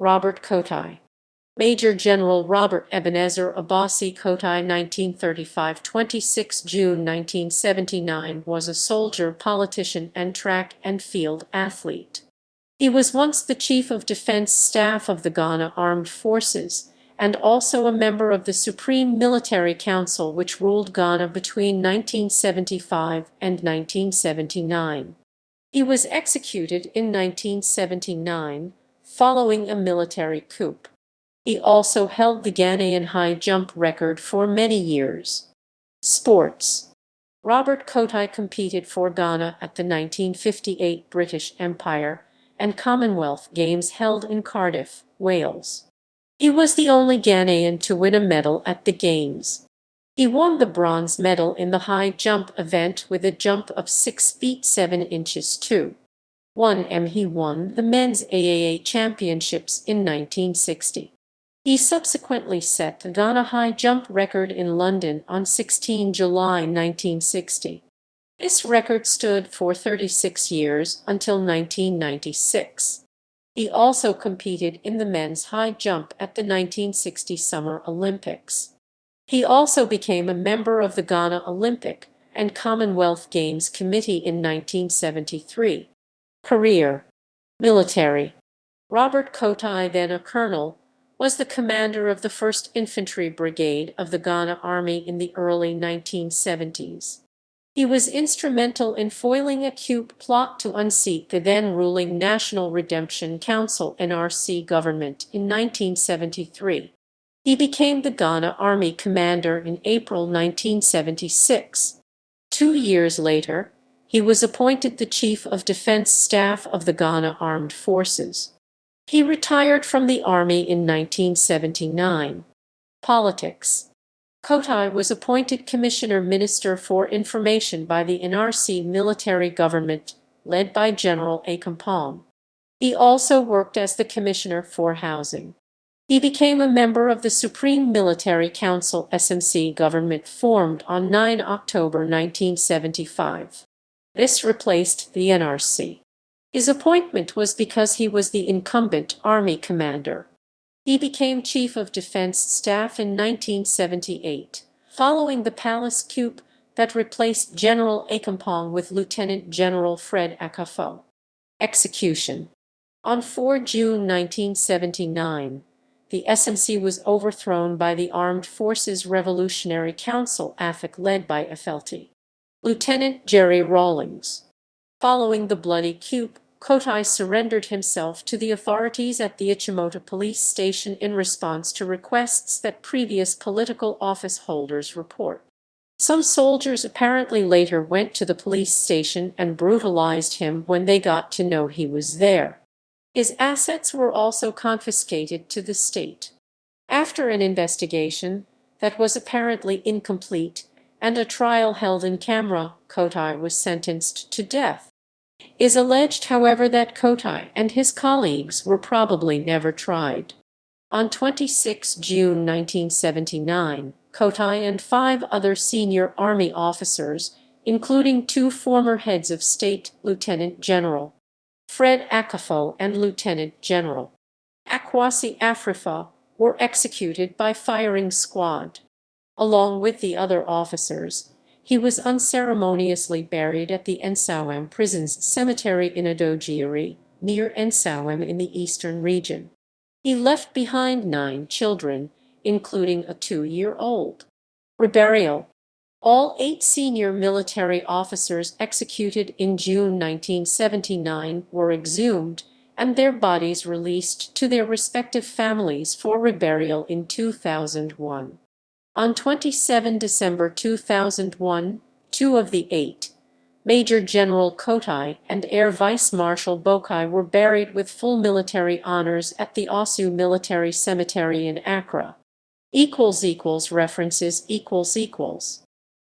Robert Kotei. Major General Robert Ebenezer Abossey Kotei 1935–26 June 1979 was a soldier, politician, and track and field athlete. He was once the Chief of Defense Staff of the Ghana Armed Forces, and also a member of the Supreme Military Council which ruled Ghana between 1975 and 1979. He was executed in 1979, following a military coup. He also held the Ghanaian high jump record for many years. Sports. Robert Kotei competed for Ghana at the 1958 British Empire and Commonwealth Games held in Cardiff, Wales. He was the only Ghanaian to win a medal at the Games. He won the bronze medal in the high jump event with a jump of 6 feet 7 inches to 1 m. He won the men's AAA championships in 1960. He subsequently set the Ghana high jump record in London on 16 July 1960. This record stood for 36 years until 1996. He also competed in the men's high jump at the 1960 Summer Olympics. He also became a member of the Ghana Olympic and Commonwealth Games Committee in 1973. Career. Military. Robert Kotei, then a colonel, was the commander of the 1st Infantry Brigade of the Ghana Army in the early 1970s. He was instrumental in foiling a coup plot to unseat the then-ruling National Redemption Council (NRC) government in 1973. He became the Ghana Army commander in April 1976. 2 years later, he was appointed the Chief of Defense Staff of the Ghana Armed Forces. He retired from the Army in 1979. Politics. Kotei was appointed Commissioner Minister for Information by the NRC military government, led by General Akampong. He also worked as the Commissioner for Housing. He became a member of the Supreme Military Council (SMC) government formed on 9 October 1975. This replaced the NRC. His appointment was because he was the incumbent Army commander. He became Chief of Defense Staff in 1978, following the palace coup that replaced General Akampong with Lieutenant General Fred Akafo. Execution. On 4 June 1979, the SMC was overthrown by the Armed Forces Revolutionary Council (AFRIC) led by FLT. Lieutenant Jerry Rawlings. Following the bloody coup, Kotei surrendered himself to the authorities at the Ichimota police station in response to requests that previous political office holders report. Some soldiers apparently later went to the police station and brutalized him when they got to know he was there. His assets were also confiscated to the state. After an investigation that was apparently incomplete and a trial held in camera, Kotei was sentenced to death. It is alleged, however, that Kotei and his colleagues were probably never tried. On 26 June 1979, Kotei and 5 other senior Army officers, including 2 former heads of state, Lieutenant General Fred Akafo and Lieutenant General Akwasi Afrifa, were executed by firing squad. Along with the other officers, he was unceremoniously buried at the Nsawam Prison's cemetery in Adogiri, near Nsawam in the eastern region. He left behind 9 children, including a 2-year-old. Reburial. All 8 senior military officers executed in June 1979 were exhumed and their bodies released to their respective families for reburial in 2001. On 27 December 2001, 2 of the 8, Major General Kotei and Air Vice Marshal Bokai, were buried with full military honors at the Osu Military Cemetery in Accra. References